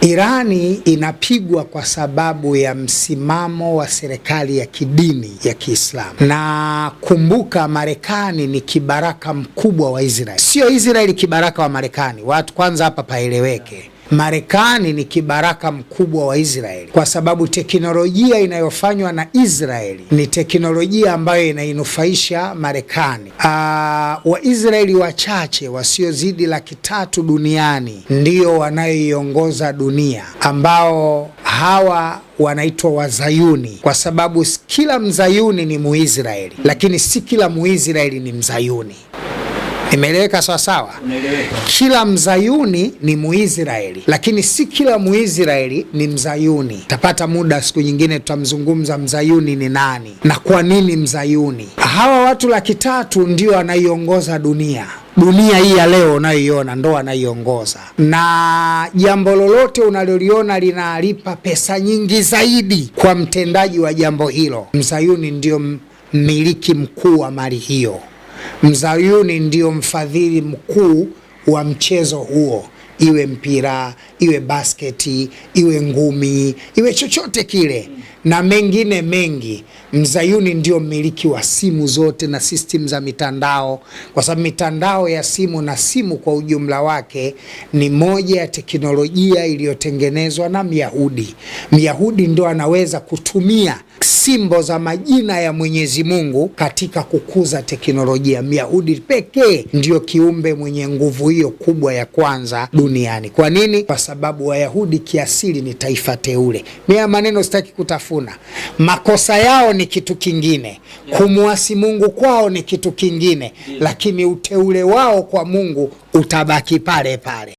Irani inapigwa kwa sababu ya msimamo wa serikali ya kidini ya Kiislamu. Na kumbuka, Marekani ni kibaraka mkubwa wa Israeli. Sio Israeli kibaraka wa Marekani. Watu kwanza hapa paeleweke. Marekani ni kibaraka mkubwa wa Israeli kwa sababu teknolojia inayofanywa na Israeli ni teknolojia ambayo inainufaisha Marekani. Waisraeli wachache wasiozidi 300,000 duniani ndio wanayoiongoza dunia, ambao hawa wanaitwa Wazayuni, kwa sababu kila Mzayuni ni Muisraeli, lakini si kila Muisraeli ni Mzayuni. Imeeleweka sawa sawa? Kila Mzayuni ni Muisraeli, lakini si kila Muisraeli ni Mzayuni. Tapata muda siku nyingine tutamzungumza Mzayuni ni nani na kwa nini Mzayuni. Hawa watu 300,000 ndio wanaiongoza dunia. Dunia hii ya leo unayoiona ndo wanaiongoza, na jambo lolote unaloliona linalipa pesa nyingi zaidi kwa mtendaji wa jambo hilo, Mzayuni ndio mmiliki mkuu wa mali hiyo. Mzayuni ndio mfadhili mkuu wa mchezo huo, iwe mpira, iwe basketi, iwe ngumi, iwe chochote kile na mengine mengi. Mzayuni ndio mmiliki wa simu zote na system za mitandao, kwa sababu mitandao ya simu na simu kwa ujumla wake ni moja ya teknolojia iliyotengenezwa na Myahudi. Myahudi ndio anaweza kutumia simbo za majina ya Mwenyezi Mungu katika kukuza teknolojia. Myahudi pekee ndio kiumbe mwenye nguvu hiyo kubwa ya kwanza duniani. Kwa nini? Kwa sababu Wayahudi kiasili ni taifa teule. Mimi maneno sitaki kutafuna. Makosa yao ni kitu kingine, kumuasi Mungu kwao ni kitu kingine, lakini uteule wao kwa Mungu utabaki pale pale.